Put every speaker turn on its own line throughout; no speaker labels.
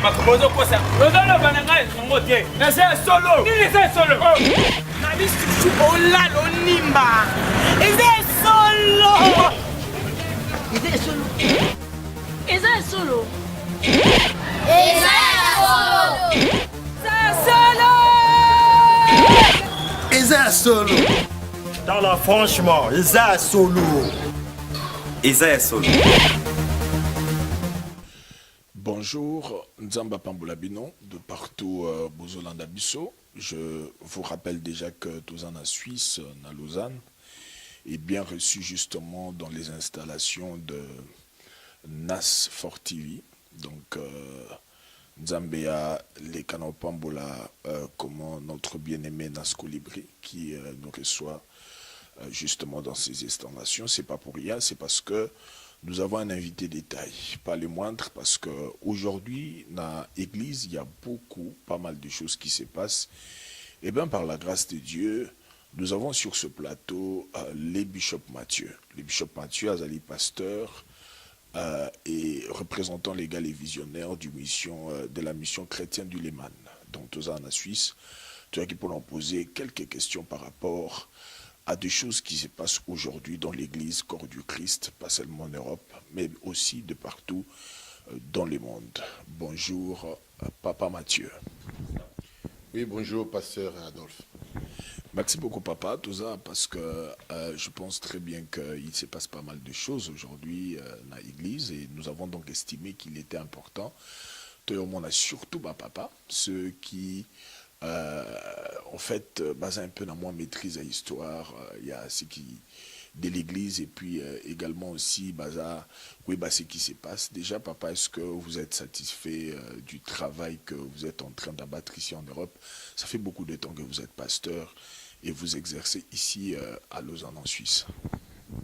makobozo kosa. Ozalo bananga songo tie. Na c'est solo. Nini c'est solo?
Na bisu olalo nimba. C'est solo. C'est solo.
C'est solo.
Eza solo.
Dans la franchement, Eza solo.
Eza solo.
Bonjour, Nzamba Pamboulabino, de partout Bozolanda Bisso. Je vous rappelle déjà que tous en Suisse, à Lausanne, est bien reçu justement dans les installations de NAS Fort TV. Donc, Nzambea, les canaux Pambola, comment notre bien-aimé Nas Colibri, qui nous reçoit justement dans ces installations. C'est pas pour rien, c'est parce que nous avons un invité détail, pas les moindres, parce qu'aujourd'hui, dans l'église, il y a pas mal de choses qui se passent. Et bien, par la grâce de Dieu, nous avons sur ce plateau les Bishop Mathieu. Les Bishop Mathieu, Azali pasteur et représentant légal et visionnaire de la mission chrétienne du Léman, donc tous en Suisse. Tu as qui pour en poser quelques questions par rapport à des choses qui se passent aujourd'hui dans l'église, corps du Christ, pas seulement en Europe, mais aussi de partout dans le monde. Bonjour, Papa Mathieu.
Oui, bonjour, pasteur Adolphe.
Merci beaucoup, Papa, tout ça, parce que je pense très bien qu'il se passe pas mal de choses aujourd'hui dans l'église et nous avons donc estimé qu'il était important. On a surtout, Papa, ceux qui en fait, basé un peu dans moi maîtrise à l'histoire, il y a ce qui de l'église et puis également aussi basé oui bah ce qui se passe. Déjà, Papa, est-ce que vous êtes satisfait du travail que vous êtes en train d'abattre ici en Europe? Ça fait beaucoup de temps que vous êtes pasteur et vous exercez ici à Lausanne en Suisse.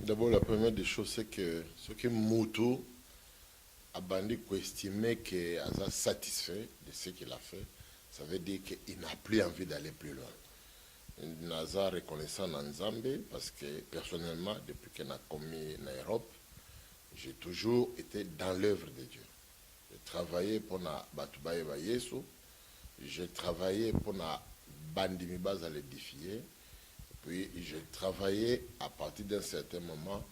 D'abord, la première des choses, c'est que ce que Moutou a bandé estimer qu'il est satisfait de ce qu'il a fait. Ça veut dire qu'il n'a plus envie d'aller plus loin. Naza reconnaissant Nzambe parce que personnellement, depuis qu'il a commis en Europe, j'ai toujours été dans l'œuvre de Dieu. J'ai travaillé pour na Batubaye Yesu, j'ai travaillé pour na Bandimibaz à l'édifier, puis j'ai travaillé à partir d'un certain moment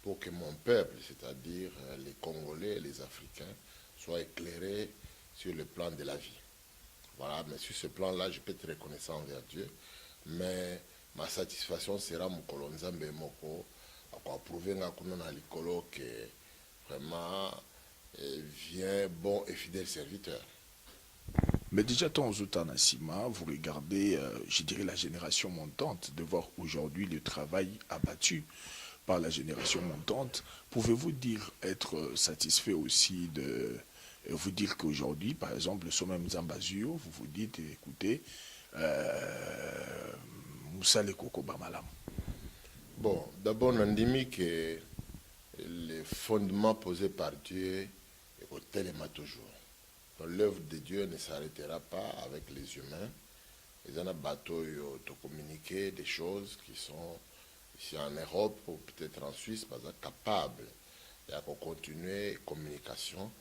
pour que mon peuple, c'est-à-dire les Congolais et les Africains, soient éclairés sur le plan de la vie. Voilà, mais sur ce plan-là, je peux être reconnaissant envers Dieu. Mais ma satisfaction sera mon colonzambe moko, à prouver que vraiment vient bon et fidèle serviteur.
Mais déjà, tant Nassima, vous regardez, je dirais, la génération montante, de voir aujourd'hui le travail abattu par la génération montante. Pouvez-vous dire être satisfait aussi de vous dire qu'aujourd'hui, par exemple, le sommet Mzambazio, vous vous dites, écoutez, Moussa le Koko Bamalam.
Bon, d'abord, on a dit que les fondements posés par Dieu est au téléma toujours. L'œuvre de Dieu ne s'arrêtera pas avec les humains. Ils ont un bateau de communiquer des choses qui sont ici en Europe ou peut-être en Suisse, pas capables de continuer la communication.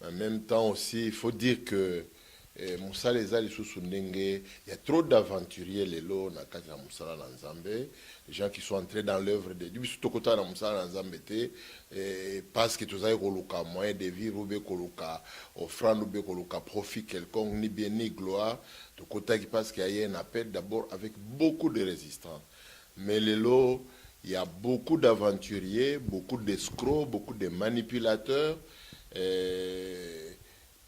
En même temps aussi, il faut dire que Moussa les a il y a trop d'aventuriers les lots na kati na Moussa na Nzambe, les gens qui sont entrés dans l'œuvre de Dieu, surtout kota na Moussa na Nzambe parce que tous avez koluka moyen de vivre ou bien koluka offrande ou bien koluka profit quelconque ni bien ni gloire, de kota qui parce qu'il y a un appel d'abord avec beaucoup de résistants. Mais les lots, il y a beaucoup d'aventuriers, beaucoup d'escrocs, beaucoup de manipulateurs.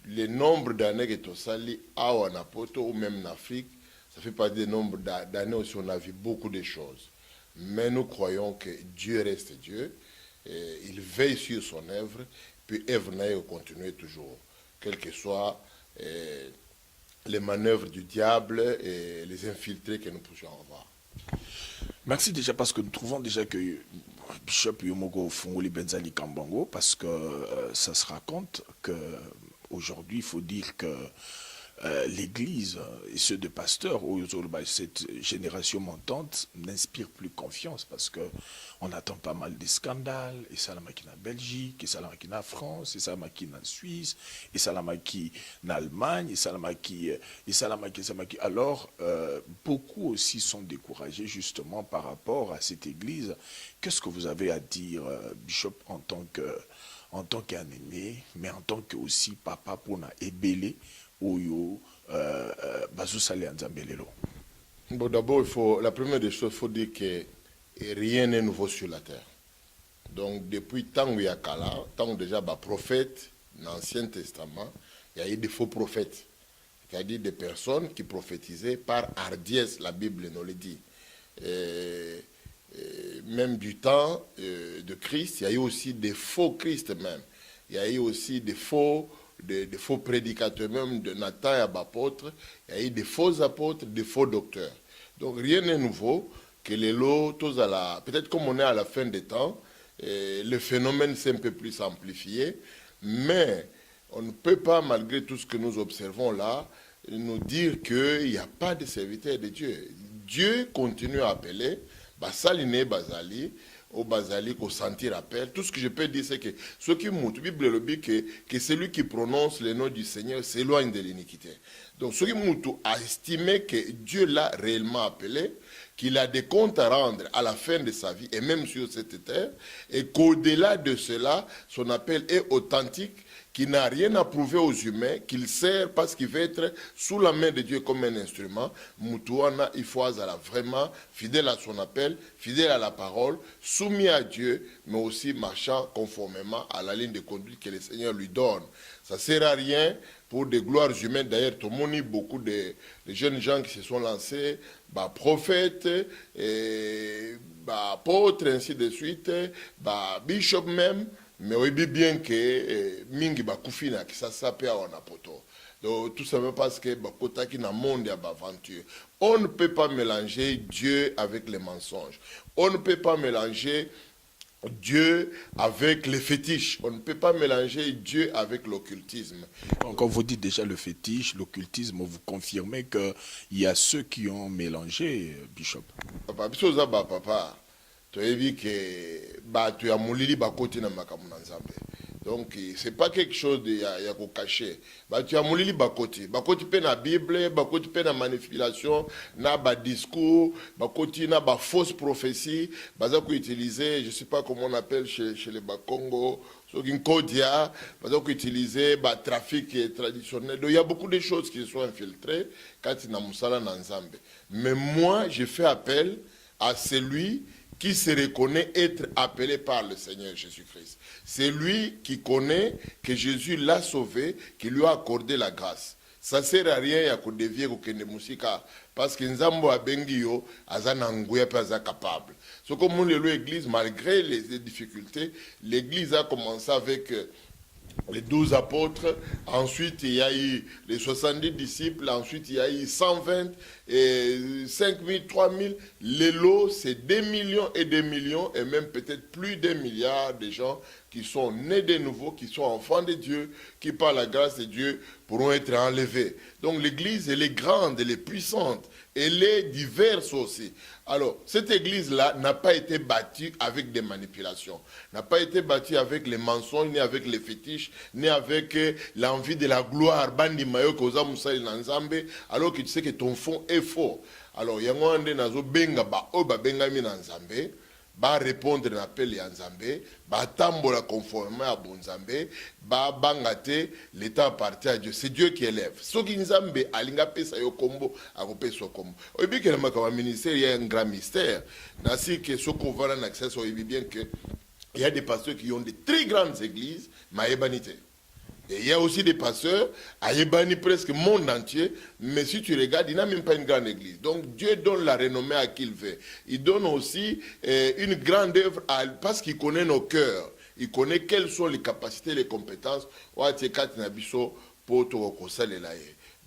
Le nombre d'années que tu as sali à Wanapoto ou même en Afrique, ça fait partie du nombre d'années où on a vu beaucoup de choses. Mais nous croyons que Dieu reste Dieu, il veille sur son œuvre, puis œuvre n'a continuer toujours, quelles que soient les manœuvres du diable et les infiltrés que nous pouvons avoir.
Merci déjà parce que nous trouvons déjà que Bishop Yomogo Fungoli Benzali Kambango, parce que ça se raconte qu'aujourd'hui, il faut dire que l'Église et ceux de pasteurs, cette génération montante n'inspire plus confiance parce qu'on attend pas mal de scandales, et ça la maquine en Belgique, et ça la maquine en France, et ça la maquine en Suisse, et ça la maquine en Allemagne, et ça la maquine, Alors, beaucoup aussi sont découragés justement par rapport à cette Église. Qu'est-ce que vous avez à dire, Bishop, en tant qu'un aîné, mais en tant que aussi papa pour na ébélé ou bazusale anzambelelo.
Bon, d'abord, la première des choses, il faut dire que rien n'est nouveau sur la terre. Donc, depuis tant qu'il y a Kala, tant déjà les prophètes, dans l'Ancien Testament, il y a eu des faux prophètes. C'est-à-dire des personnes qui prophétisaient par hardiesse, la Bible nous le dit. Même du temps de Christ, il y a eu aussi des faux Christ même. Il y a eu aussi des faux prédicateurs, même de Nathan et apôtres. Il y a eu des faux apôtres, des faux docteurs. Donc rien n'est nouveau que les lots, peut-être comme on est à la fin des temps, le phénomène s'est un peu plus amplifié, mais on ne peut pas, malgré tout ce que nous observons là, nous dire qu'il n'y a pas de serviteurs de Dieu. Dieu continue à appeler, Basaline Bazali, au Bazali, au sentir appel. Tout ce que je peux dire, c'est que ce qui montre, la Bible le dit que celui qui prononce le nom du Seigneur s'éloigne de l'iniquité. Donc, ce qui montre a estimé que Dieu l'a réellement appelé, qu'il a des comptes à rendre à la fin de sa vie, et même sur cette terre, et qu'au-delà de cela, son appel est authentique, qui n'a rien à prouver aux humains, qu'il sert parce qu'il veut être sous la main de Dieu comme un instrument. Moutouana, il faut vraiment fidèle à son appel, fidèle à la parole, soumis à Dieu, mais aussi marchant conformément à la ligne de conduite que le Seigneur lui donne. Ça ne sert à rien pour des gloires humaines. D'ailleurs, tout le monde, beaucoup de jeunes gens qui se sont lancés, prophètes, apôtres, ainsi de suite, bishop même. Mais on dit bien que mingi bakufina qui ça s'appelle en apoto. Donc tout simplement parce que bakota qui na monde ya aventure. On ne peut pas mélanger Dieu avec les mensonges. On ne peut pas mélanger Dieu avec les fétiches. On ne peut pas mélanger Dieu avec l'occultisme.
Quand vous dites déjà le fétiche, l'occultisme, vous confirmez qu'il y a ceux qui ont mélangé, Bishop.
Papa, papa. Tu as vu que tu as moulili bakoti na makamu na nzambe. Donc c'est pas quelque chose de ya ko cacher. Tu as moulili bakoti pe na Bible, bakoti pe na manipulation, na ba discours, bakoti na ba fausse prophétie, baza ko utiliser, je sais pas comment on appelle chez les Bakongo, so Kodia, baza ko utiliser ba trafic traditionnel. Donc il y a beaucoup de choses qui sont infiltrées quand na musala na nzambe. Mais moi, je fais appel à celui qui se reconnaît être appelé par le Seigneur Jésus-Christ. C'est lui qui connaît que Jésus l'a sauvé, qui lui a accordé la grâce. Ça ne sert à rien à dévier parce que Nzambo Abengio azanangouya pas capable. Ce comme l'Église, malgré les difficultés, l'Église a commencé avec les 12 apôtres, ensuite il y a eu les 70 disciples, ensuite il y a eu 120, et 5000, 3000, les lots c'est 2 millions, et même peut-être plus d'1 milliard de gens qui sont nés de nouveau, qui sont enfants de Dieu, qui par la grâce de Dieu pourront être enlevés. Donc l'église elle est grande, elle est puissante, elle est diverse aussi. Alors, cette église-là n'a pas été bâtie avec des manipulations, n'a pas été bâtie avec les mensonges, ni avec les fétiches, ni avec l'envie de la gloire. Bandi mayo koza musali nanzambe, alors que tu sais que ton fond est faux. Alors, yango ande nazo benga ba oba benga mi nanzambe, ba répondre à l'appel ya nzambe, ba tambola conformément à bon nzambe, ba bangate, l'état appartient à Dieu. C'est Dieu qui élève. Soki nzambe alinga pesa yo kombo, akope so kombo. Oyebi que le makama ministère, il y a un grand mystère. Nasi que soko vana n'accès, oyebi bien que il y a des pasteurs qui ont de très grandes églises, maïbanité. Et il y a aussi des pasteurs, à Yébani presque monde entier, mais si tu regardes, il n'a même pas une grande église. Donc Dieu donne la renommée à qui il veut. Il donne aussi une grande œuvre parce qu'il connaît nos cœurs. Il connaît quelles sont les capacités, les compétences.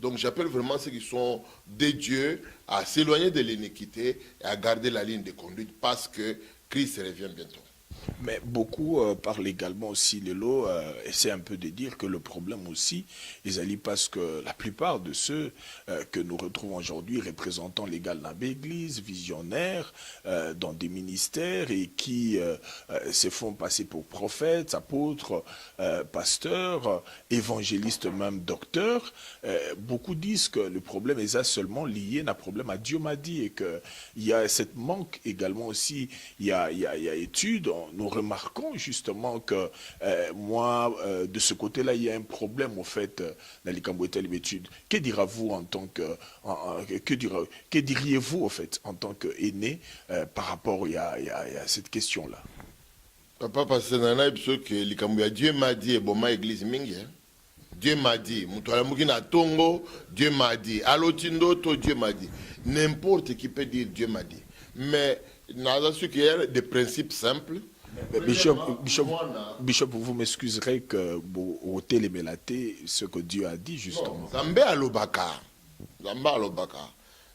Donc j'appelle vraiment ceux qui sont des dieux à s'éloigner de l'iniquité et à garder la ligne de conduite parce que Christ revient bientôt.
Mais beaucoup parlent également aussi, Lelo, essaient un peu de dire que le problème aussi, ils allient parce que la plupart de ceux que nous retrouvons aujourd'hui, représentant l'égal dans l'église, visionnaires, dans des ministères et qui se font passer pour prophètes, apôtres, pasteurs, évangélistes, même docteurs, beaucoup disent que le problème est seulement lié à un problème à Dieu m'a dit et qu'il y a cette manque également aussi, il y a études, nous remarquons justement que moi, de ce côté-là, il y a un problème au fait dans les Cambodgiens l'étude. Que dira-vous en tant que, que diriez-vous au fait en tant qu'aîné par rapport à cette question-là?
Papa, parce que Dieu m'a dit, et bon, ma église mingi. Dieu m'a dit, Dieu m'a dit, Alotindoto, Dieu m'a dit. N'importe qui peut dire Dieu m'a dit. Mais il y a des principes simples.
Bishop, vous m'excuserez que vous ôtez les mélatés, ce que Dieu a dit justement.
Zambé alobaka.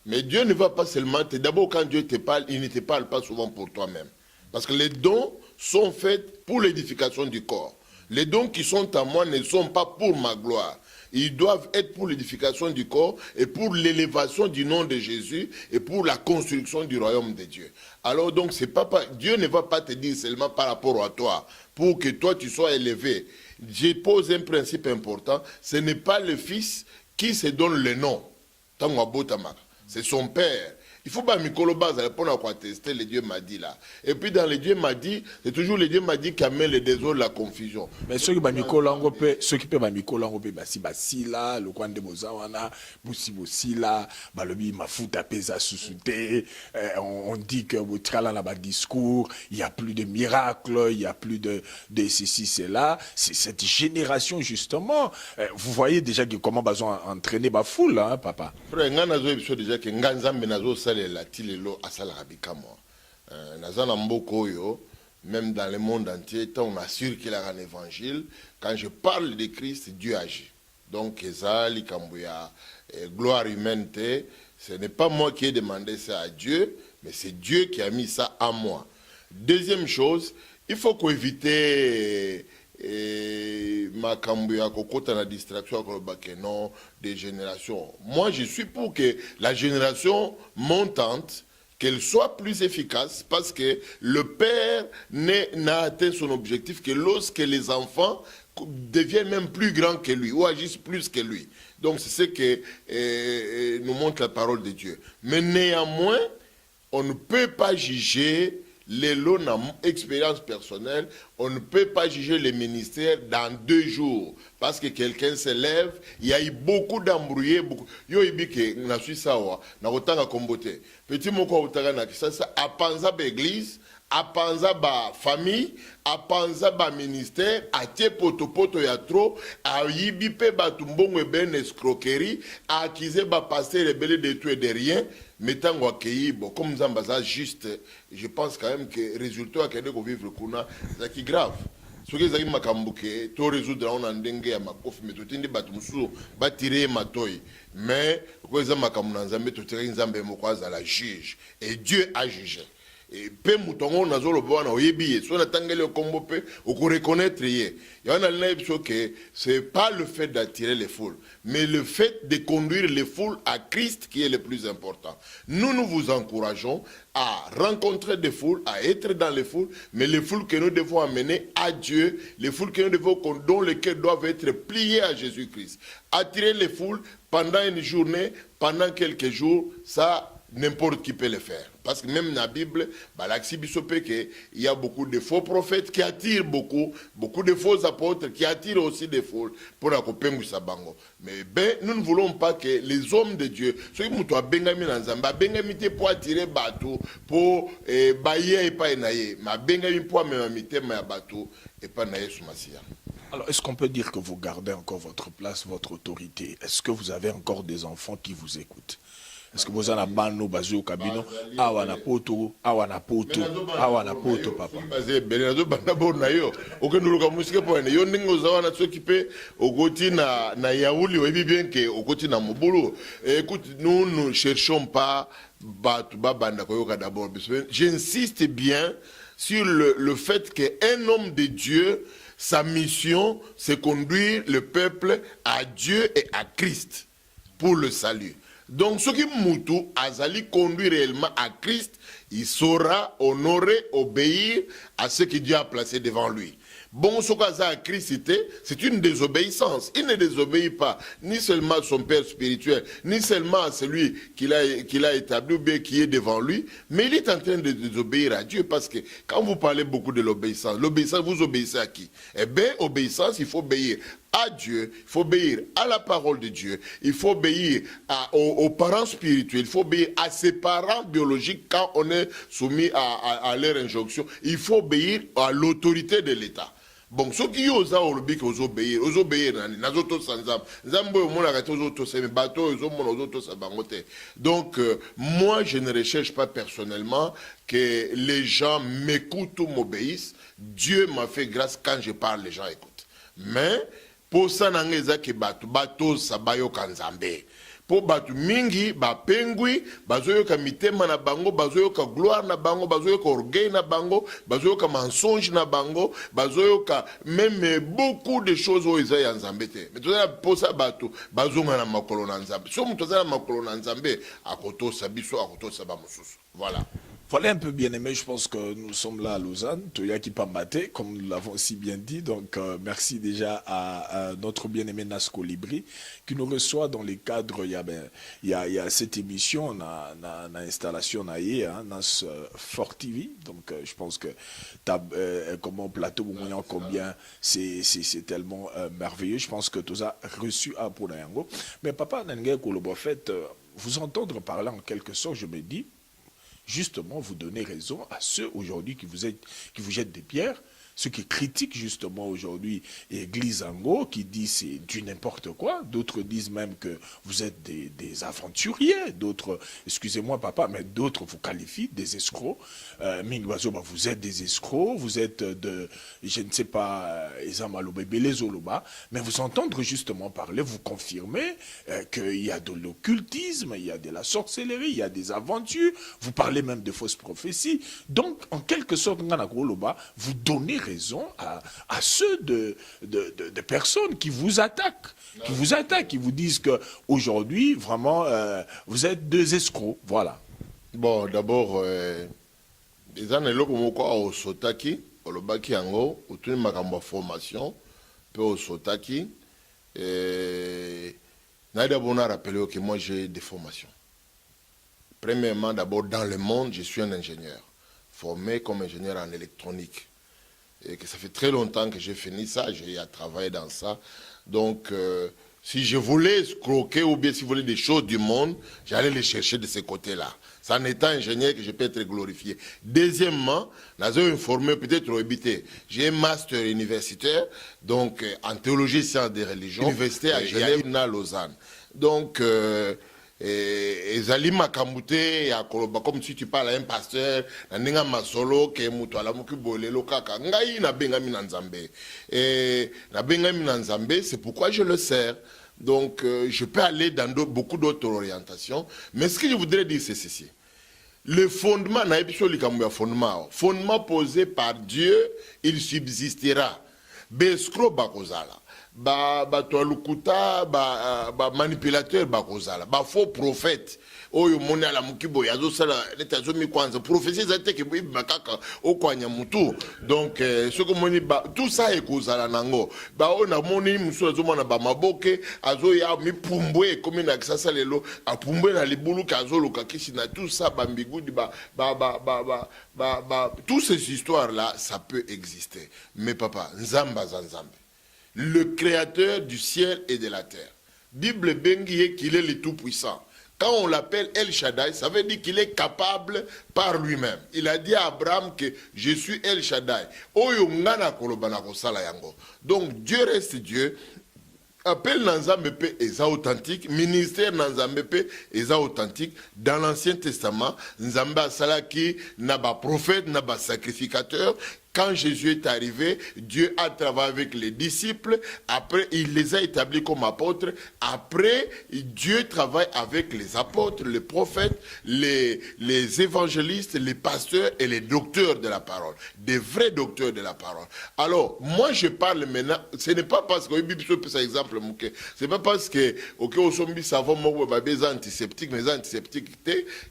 Mais Dieu ne va pas seulement te... D'abord, quand Dieu te parle, il ne te parle pas souvent pour toi-même. Parce que les dons sont faits pour l'édification du corps. Les dons qui sont à moi ne sont pas pour ma gloire. Ils doivent être pour l'édification du corps et pour l'élévation du nom de Jésus et pour la construction du royaume de Dieu. Alors donc, Dieu ne va pas te dire seulement par rapport à toi, pour que toi tu sois élevé. Je pose un principe important, ce n'est pas le fils qui se donne le nom. C'est son père. Il faut pas pour attester le Dieu m'a dit là. Et puis dans le Dieu m'a dit, c'est toujours le Dieu m'a dit qui amène le désordre, la confusion.
Mais ceux qui peuvent basi là, le coin de Bozawana, boussi là, balobi mafuta pesa susute, on dit que vous tralala là bas discours, il y a plus de miracles, il y a plus de ceci cela, c'est cette génération justement. Vous voyez déjà comment besoin entraîner ba foule hein, papa.
Frère, ngana zo déjà que nganzambe nazo la tilelo asala rabika moi. Nazana mboko yo, même dans le monde entier, tant on assure qu'il a un évangile, quand je parle de Christ, Dieu agit. Donc, ezali kambuya gloire humaine, ce n'est pas moi qui ai demandé ça à Dieu, mais c'est Dieu qui a mis ça à moi. Deuxième chose, il faut éviter ma kambuya kokota na distraction non des générations. Moi, je suis pour que la génération montante, qu'elle soit plus efficace, parce que le père n'a atteint son objectif que lorsque les enfants deviennent même plus grands que lui ou agissent plus que lui. Donc c'est ce que nous montre la parole de Dieu. Mais néanmoins, on ne peut pas juger les lots expérience personnelle, on ne peut pas juger les ministères dans 2 jours. Parce que quelqu'un se lève, il y a eu beaucoup d'embrouillés, beaucoup. Yo ibike, na suis sawa, na otanga kombote. Petit moko otanga na kisasa, apanza ba église, apanza ba famille, apanza ba ministère, atie poto ya trop, a yibipe ba tumbongo e ben escroquerie, a akize ba passer rebelle de tout et de rien. Mettant bon, comme Zambaza juste, je pense quand même que le résultat qu'il y a de vivre c'est grave. Ce qui est makambuke, tout résoudre on en dengue à ma coffre, mais tout est batumusu, bâtirer ma toy. Mais, quoi ça makamunanzambe, tout est nzambe mokwaza la juge. Et Dieu a jugé. Et peu moutongo nazo le bois na oyebiye, soit na tangele kombo pe, ou qu'on reconnaître yé. Il y a un épisode que c'est pas le fait d'attirer les foules, mais le fait de conduire les foules à Christ qui est le plus important. Nous vous encourageons à rencontrer des foules, à être dans les foules, mais les foules que nous devons amener à Dieu, les foules que nous devons, dont les cœurs doivent être pliés à Jésus-Christ. Attirer les foules pendant une journée, pendant quelques jours, ça, n'importe qui peut le faire. Parce que même dans la Bible, il y a beaucoup de faux prophètes qui attirent beaucoup de faux apôtres qui attirent aussi des foules pour la couper sabango. Mais ben, nous ne voulons pas que les hommes de Dieu, ceux qui sont bengami nanzamba, bengami pour attirer bateau, pour bailler et pas naïe, ma bengami pour m'amiter ma bateau et pas naïe soumasia.
Alors, est-ce qu'on peut dire que vous gardez encore votre place, votre autorité? Est-ce que vous avez encore des enfants qui vous écoutent? Est-ce que vous avez un bano basé au cabinet? Awana poto, papa.
Benazo banabo na yo. Oke nuluka musike po ene. Yo ningo zawana s'occuper ogoti na yaouli oebi bien que ogoti na mobulu. Écoute, nous ne cherchons pas batu babanda koyoka d'abord. J'insiste bien sur le fait qu'un homme de Dieu, sa mission, c'est conduire le peuple à Dieu et à Christ pour le salut. Donc, ce qui Moutou Azali conduit réellement à Christ, il saura honorer, obéir à ce que Dieu a placé devant lui. Bon, ce qu'Aza a Christ, c'est une désobéissance. Il ne désobéit pas ni seulement à son père spirituel, ni seulement à celui qu'il a établi ou bien qui est devant lui, mais il est en train de désobéir à Dieu parce que quand vous parlez beaucoup de l'obéissance, vous obéissez à qui? Eh bien, obéissance, il faut obéir à Dieu, il faut obéir à la parole de Dieu, il faut obéir aux parents spirituels, il faut obéir à ses parents biologiques quand on est soumis à leur injonction, il faut obéir à l'autorité de l'État. Bon, ceux qui osent obéir, donc, moi, je ne recherche pas personnellement que les gens m'écoutent ou m'obéissent. Dieu m'a fait grâce quand je parle, les gens écoutent. Mais, pour ça, bateau sabayo kanzambe. Po batu mingi ba pengui bazoyoka mitema na bango, bazoyoka gloire na bango, bazoyoka orgueil na bango, bazoyoka mensonge na bango, bazoyoka même beaucoup de choses au Isaïe en Zambete. Mais tout ça pour ça batu bazonga na makolo na Nzambe. So muto za na makolo na Nzambe akoto sabiso akoto sabamususu. Voilà.
Voilà un peu bien aimé, je pense que nous sommes là à Lausanne, Toya qui Pambate, comme nous l'avons si bien dit. Donc merci déjà à notre bien-aimé Nas Colibri qui nous reçoit dans les cadres. Il y a cette émission, na installation Nas Fort TV. Donc je pense que comment plateau combien c'est tellement merveilleux. Je pense que tout ça reçu à Ponayango. Mais papa Nenge Kolobo, fait vous entendre parler en quelque sorte, je me dis. Justement, vous donnez raison à ceux aujourd'hui qui vous jettent des pierres, ceux qui critiquent justement aujourd'hui l'Église Ango, qui disent c'est du n'importe quoi, d'autres disent même que vous êtes des aventuriers, d'autres, excusez-moi papa, mais d'autres vous qualifient des escrocs. Vous êtes des escrocs, vous êtes je ne sais pas, mais vous entendre justement parler, vous confirmez qu'il y a de l'occultisme, il y a de la sorcellerie, il y a des aventures, vous parlez même de fausses prophéties. Donc, en quelque sorte, vous donnez raison à ceux de personnes qui vous attaquent, qui vous disent qu'aujourd'hui, vraiment, vous êtes des escrocs. Voilà.
Bon, d'abord, les années au Sotaki, au Lobaki Ango, au Tuni Makamba formation, peu au Sotaki, Naïda Bona a rappelé que moi j'ai des formations. Premièrement, d'abord, dans le monde, je suis un ingénieur, formé comme ingénieur en électronique. Et que ça fait très longtemps que j'ai fini ça, j'ai travaillé dans ça. Donc, si je voulais escroquer ou bien si je voulais des choses du monde, j'allais les chercher de ces côtés-là. C'est en étant ingénieur que je peux être glorifié. Deuxièmement, j'ai informé peut-être au habité. J'ai un master universitaire, donc en théologie et sciences des religions, université à Genève, à Lausanne. Donc, ezali makamute ya koloba comme si tu parles à un pasteur na ninga masolo ke mutu ala mukibolelo kaka ngai na bengami na Nzambe na bengami na Nzambe, c'est pourquoi je le sers. Donc je peux aller dans beaucoup d'autres orientations, mais ce que je voudrais dire c'est ceci: le fondement na ebiso likambo ya fondement posé par Dieu, il subsistera. Beskro bakozala lukuta manipulateur bakozala faux prophète oyo moni ala mukibo yazo sala leta zo mi kwanza prophétie za teke bi makaka okwanya mutu. Donc ce que moni tout ça ekozala nango ona moni musu zo mona maboke azo ya mi pumbwe comme na kisasa lelo apumbwe na libulu kazo loka kishina tout ça bambigudi toutes ces histoires là ça peut exister, mais papa Nzamba Zanzambe, le créateur du ciel et de la terre. Bible bengie qu'il est le tout-puissant. Quand on l'appelle El Shaddai, ça veut dire qu'il est capable par lui-même. Il a dit à Abraham que je suis El Shaddai. Donc Dieu reste Dieu. Appel Nanzambepe est authentique, ministère Nanzambepe est authentique. Dans l'Ancien Testament, Nzamba Salaki n'a pas prophète, n'a pas sacrificateur. Quand Jésus est arrivé, Dieu a travaillé avec les disciples. Après, il les a établis comme apôtres. Après, Dieu travaille avec les apôtres, les prophètes, les évangélistes, les pasteurs et les docteurs de la parole. Des vrais docteurs de la parole. Alors, moi, je parle maintenant. Ce n'est pas parce que, par exemple, c'est pas parce que, ok, au sombi savon, moi, des antiseptiques, mais antiseptiques,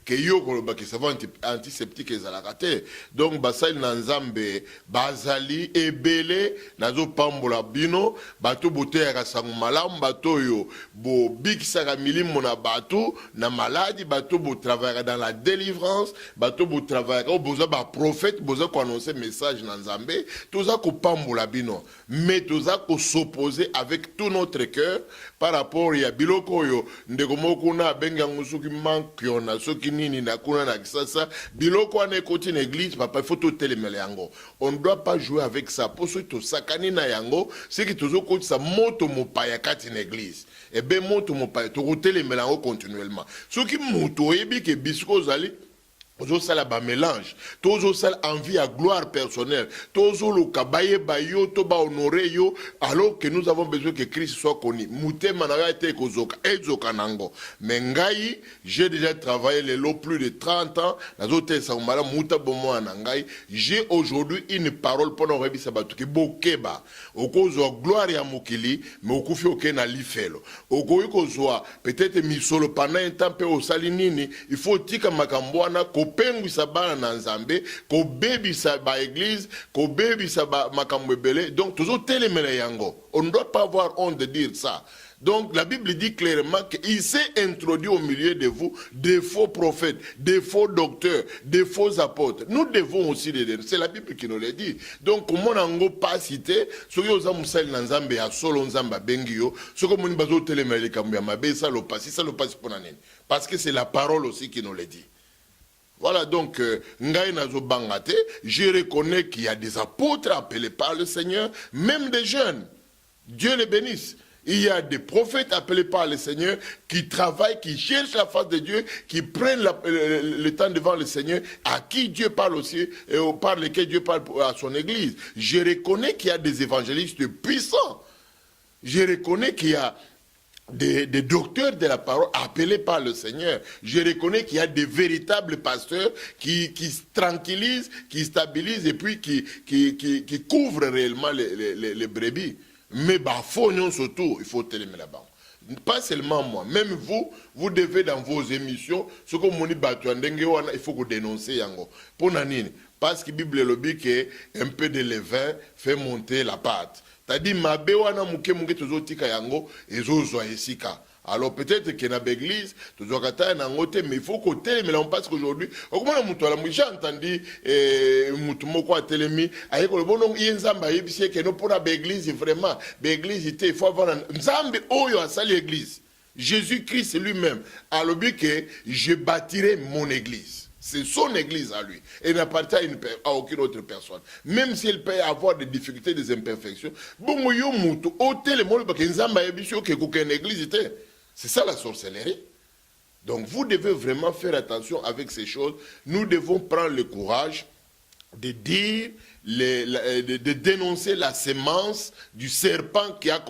que yo, que savon antiseptique, et zalakate. Donc, ça, il n'enzambe, bazali ebele nazo pambola bino bato boteya sango malamu bato yo bo bikisaka milimo na bato na maladie bato bo travailler dans la délivrance bato bo travailler ko boza ba prophète boza ko annoncer message na Nzambe toza ko pambola bino mais toza ko s'opposer avec tout notre cœur par rapport ya biloko yo ndeko moko na benga ngusuki mankyo na soki nini na kuna na kisasa biloko ane koti na église papa il faut to telemele yango. On ne doit pas jouer avec ça. Pour ce que sakani na yango, c'est que toujours quand ça moto mo paya kati na église. Et ben moto mo paya to roter les mélanges continuellement. Ce qui moto ebi que bisco zali Tozo sala ba mélange, tozo sala envie à gloire personnelle, tozo le kabaye bayo, toba honoré yo, alors que nous avons besoin que Christ soit connu. Mouté manaya été kozoka, ezoka nango. Mengai, j'ai déjà travaillé les lots plus de 30 ans, la zote saumala mouta bomo anangai. J'ai aujourd'hui une parole pour nous rebi sabatu ki bokeba. Okozo gloire ya mukili, mais okufi okena lifelo. Okoyo kozoa peut-être misolo pendant un temps pe osalinini, il faut tika makambwana ko pengwisa bana na Nzambe ko bebisa ba église ko bebisa ba makambo ebele donc toujours telemele yango. On ne doit pas avoir honte de dire ça. Donc la Bible dit clairement qu'il s'est introduit au milieu de vous des faux prophètes, des faux docteurs, des faux apôtres. Nous devons aussi les dire. C'est la Bible qui nous le dit. Donc comment on n'a pas cité ce que vous avez dans Nzambe ya solo Nzamba bengio, ce que vous avez telemele kambu ya mabe ça le passe pour nanen. Parce que c'est la parole aussi qui nous le dit. Voilà donc, je reconnais qu'il y a des apôtres appelés par le Seigneur, même des jeunes. Dieu les bénisse. Il y a des prophètes appelés par le Seigneur qui travaillent, qui cherchent la face de Dieu, qui prennent le temps devant le Seigneur, à qui Dieu parle aussi, et par lesquels Dieu parle à son Église. Je reconnais qu'il y a des évangélistes puissants. Je reconnais qu'il y a des docteurs de la parole appelés par le Seigneur. Je reconnais qu'il y a des véritables pasteurs qui tranquillisent, qui stabilisent et puis qui couvrent réellement les brebis. Mais surtout, il faut télémer là-bas. Pas seulement moi, même vous devez dans vos émissions, ce que vous dites, il faut que vous dénoncez. Pour nanine, parce que la Bible le dit que un peu de levain fait monter la pâte. C'est-à-dire, ma bewana muke muke tozo tika yango ezozo esika. Alors peut-être que dans l'église, tozo kata na ngote, mais il faut qu'on télé, mais là on passe qu'aujourd'hui, j'ai entendu mutu moko a télémi, aïe ko le bon nom yenzamba yebisi que non pour la l'église vraiment, l'église il faut avoir nzambe oyo a sali l'église. Jésus-Christ lui-même a le but que je bâtirai mon église. C'est son église à lui. Et n'appartient à aucune autre personne. Même s'il peut avoir des difficultés, des imperfections. C'est ça la sorcellerie. Donc vous devez vraiment faire attention avec ces choses. Nous devons prendre le courage de dire, de dénoncer la sémence du serpent qui a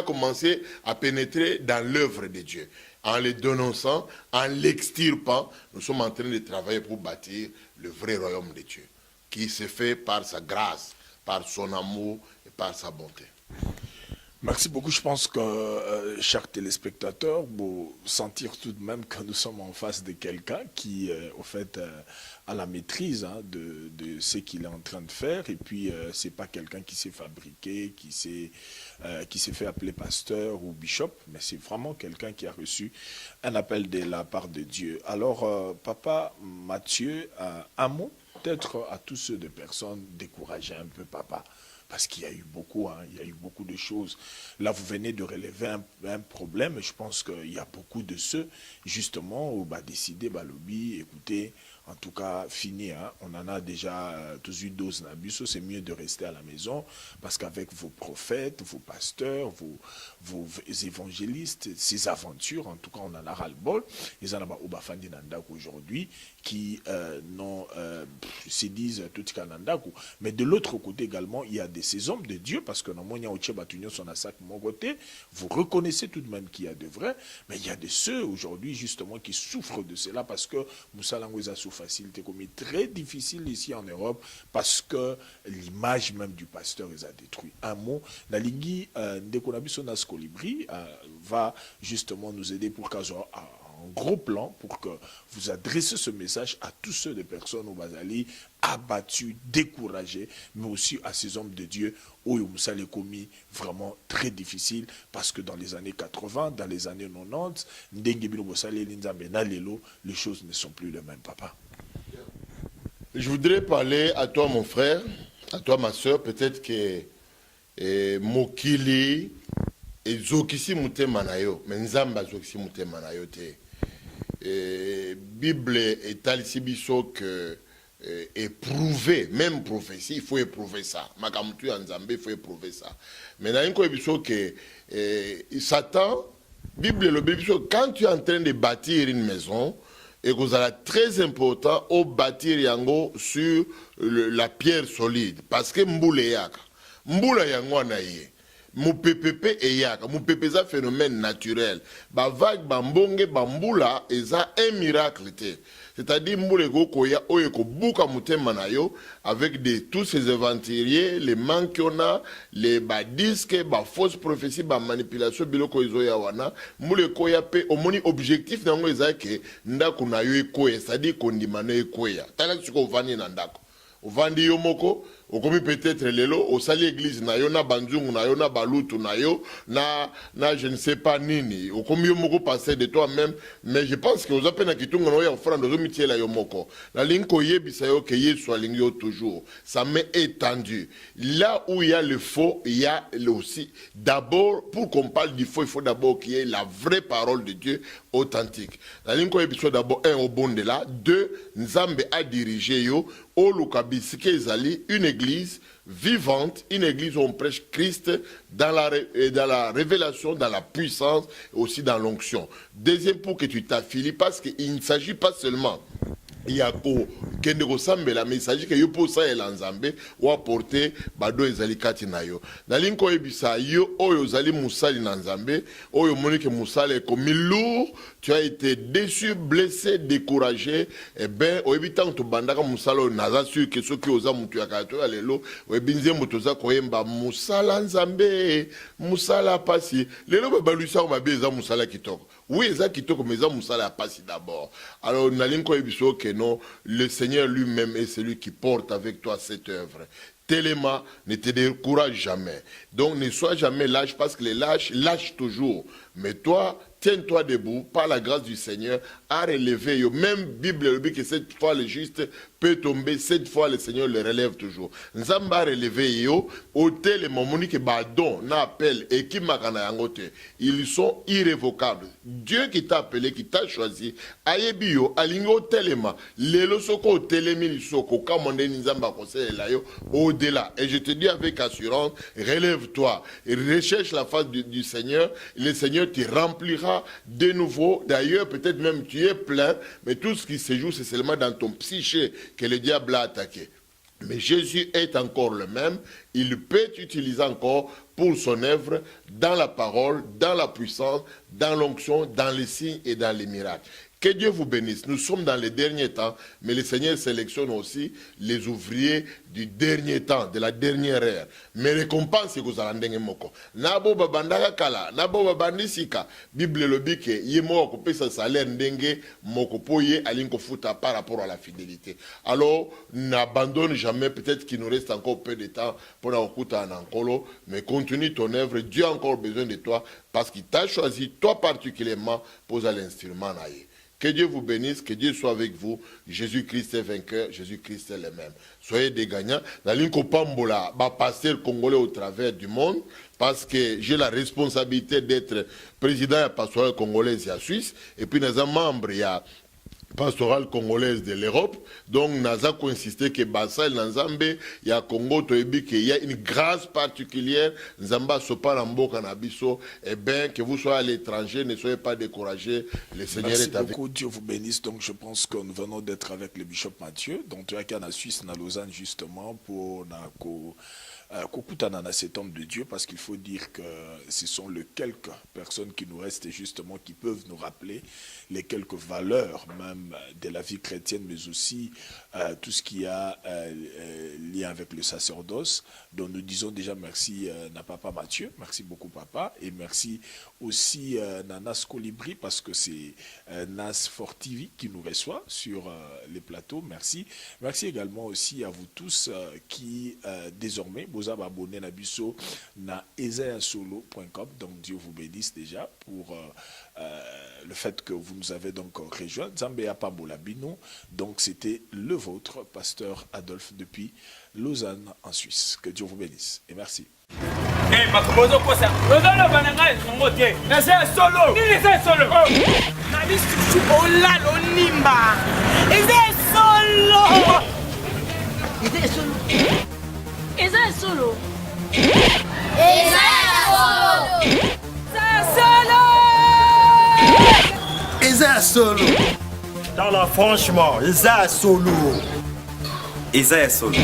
commencé à pénétrer dans l'œuvre de Dieu. En les dénonçant, en l'extirpant, nous sommes en train de travailler pour bâtir le vrai royaume de Dieu, qui se fait par sa grâce, par son amour et par sa bonté.
Merci beaucoup. Je pense que chers téléspectateurs, vous sentir tout de même que nous sommes en face de quelqu'un qui, au fait, a la maîtrise de ce qu'il est en train de faire. Et puis, c'est pas quelqu'un qui s'est fabriqué, qui s'est fait appeler pasteur ou bishop, mais c'est vraiment quelqu'un qui a reçu un appel de la part de Dieu. Alors, Papa Mathieu, un mot peut-être à tous ceux de personnes découragées un peu, Papa. Parce qu'il y a eu beaucoup, il y a eu beaucoup de choses. Là, vous venez de relever un problème. Et je pense qu'il y a beaucoup de ceux, justement, où décider, lobby, écoutez, en tout cas fini. Hein. On en a déjà tous une dose Nabuso. C'est mieux de rester à la maison parce qu'avec vos prophètes, vos pasteurs, vos évangélistes, ces aventures, en tout cas on en a ras-le-bol. Ils en ont Obafandi Nandaku aujourd'hui qui se disent tout Nandaku. Mais de l'autre côté également, il y a ces hommes de Dieu parce que dans son sac mon côté, vous reconnaissez tout de même qu'il y a de vrais, mais il y a de ceux aujourd'hui justement qui souffrent de cela parce que Moussa Langouza sous facilité commis très difficile ici en Europe parce que l'image même du pasteur les a détruit. Un mot, la Lingui Ndekonabisonas Colibri va justement nous aider pour qu'un gros plan pour que vous adressez ce message à tous ceux de personnes au Bazali abattus, découragés, mais aussi à ces hommes de Dieu où Moussa les commis vraiment très difficile parce que dans les années 80, dans les années 90, les choses ne sont plus les mêmes, papa.
Je voudrais parler à toi, mon frère, à toi, ma soeur, peut-être que Mokili et Zokisi Mutema nayo, mais Nzamba Zokisi Mutema nayo te. Bible est alisibiso que éprouver, même prophétie, il faut éprouver ça. Makamutu en Zambé, il faut éprouver ça. Mais dans une biso que Satan, Bible le biso, quand tu es en train de bâtir une maison, et que vous avez très important au bâtir yango sur la pierre solide, parce que mboule yaka, mboula yango anaye. Mon PPP est yaka, mon PPP c'est un phénomène naturel. Ba vague, ba mbonge, ba mboula, c'est un miracle. C'est-à-dire, mboule go koya, oyeko buka mutema na yo, avec tous ces aventuriers, les manques qu'on a, les disques, ba fausses prophéties, ba manipulation, biloko izoya wana, mboule koya pe, omoni objectif nango ezake, ndako na yo ekoya, c'est-à-dire qu'on dit mano ekoya. Tala suko vani nandako. Vandi yo moko, okomi peut-être lelo, au sali église na yo na banzungu na yo na balutu na yo na je ne sais pas nini. Okomi yo moko passer de toi-même, mais je pense que vous appelez na kitunga na yo offrande zo mitié la yo moko. La linko yebisa yo ke yesu alingi yo toujours. Ça m'est étendu. Là où il y a le faux, il y a aussi d'abord pour qu'on parle du faux, il faut d'abord qu'il y ait la vraie parole de Dieu authentique. La linko yebisa d'abord un au bon de là, deux Nzambe a dirigé yo au Lukabisike Ezali, une église vivante, une église où on prêche Christ dans la révélation, dans la puissance, et aussi dans l'onction. Deuxième, pour que tu t'affilies, parce qu'il ne s'agit pas seulement il y a Kendeko Sambela, mais il s'agit que yo posa el Nzambe ou apporter bado ezali kati na yo. Na linko ebisa yo oyo zali musali na Nzambe, oyo monique musali comme lourd, tu as été déçu, blessé, découragé, et ben oyebitan to bandaka musalo naza sur que ceux qui osa mutu ya kato alelo, oyebinze mutoza koyemba musala Nzambe, musala pasi. Lelo ba balusa o mabeza musala kitoko. Oui, ça kitoko mais ça musala pasi d'abord. Alors na linko ebiso que non, le Seigneur lui-même est celui qui porte avec toi cette œuvre. Téléma, ne te décourage jamais. Donc ne sois jamais lâche parce que les lâches lâchent toujours. Mais toi, tiens-toi debout, par la grâce du Seigneur, à relever. Même Bible le dit que cette fois le juste peut tomber, cette fois le Seigneur le relève toujours. Nzamba relever yo, hôtel et momonique badon, n'appelle et qui makana yangote. Ils sont irrévocables. Dieu qui t'a appelé, qui t'a choisi, ayebi yo, alingo telema, lelo soko telemi soko, kamande nzamba conseil la yo, au-delà. Et je te dis avec assurance, relève-toi, recherche la face du Seigneur, le Seigneur te remplira de nouveau. D'ailleurs, peut-être même tu es plein, mais tout ce qui se joue, c'est seulement dans ton psyché que le diable a attaqué. Mais Jésus est encore le même. Il peut t'utiliser encore pour son œuvre dans la parole, dans la puissance, dans l'onction, dans les signes et dans les miracles. Que Dieu vous bénisse. Nous sommes dans les derniers temps, mais le Seigneur sélectionne aussi les ouvriers du dernier temps, de la dernière ère. Mais récompense que vous allez ndenge moko. Nabo babandaka kala, nabo babandisika. Bible le dit que yemo ko pesa salaire ndenge moko poye alinko futa par rapport à la fidélité. Alors n'abandonne jamais, peut-être qu'il nous reste encore peu de temps pour la okuta en ankolo, mais continue ton œuvre. Dieu a encore besoin de toi parce qu'il t'a choisi toi particulièrement pour l'instrument naïe. Que Dieu vous bénisse, que Dieu soit avec vous. Jésus-Christ est vainqueur, Jésus-Christ est le même. Soyez des gagnants. La ligne Pambola, pasteur congolais au travers du monde, parce que j'ai la responsabilité d'être président de la pastoral congolaise et Suisse, et puis nous sommes membres, il y a pastorale congolaise de l'Europe. Donc, Naza insisté que Bassal Nzambe, il y a Congo, il y a une grâce particulière. Nzamba Sopa Lambo Kanabiso, et bien que vous soyez à l'étranger, ne soyez pas découragés. Le Seigneur
Merci
est avec
beaucoup, Dieu vous bénisse. Donc, je pense que nous venons d'être avec le bishop Mathieu. Donc, tu es en Suisse, en Lausanne, justement, pour Kokutana na cet homme de Dieu, parce qu'il faut dire que ce sont les quelques personnes qui nous restent justement, qui peuvent nous rappeler les quelques valeurs même de la vie chrétienne, mais aussi tout ce qui a lien avec le sacerdoce. Donc nous disons déjà merci à papa Mathieu, merci beaucoup papa, et merci aussi à Nas Colibri, parce que c'est Nas Fortivi qui nous reçoit sur les plateaux, merci. Merci également aussi à vous tous qui désormais vous avez abonné à Bisso na isaiahsolo.com. Donc Dieu vous bénisse déjà pour le fait que vous nous avez donc rejoint. Zambéa Pambola Bino. Donc c'était le vôtre, pasteur Adolphe depuis Lausanne en Suisse. Que Dieu vous bénisse et merci.
Eh, makomozo kosa. Ozalo bananga ngote. Eza solo. Nini c'est solo?
Nabi susu olal onimba. Eza solo. Eza solo.
Eza solo.
Eza Solo.
Dans la franchement, Isa Solo.
Eza Solo.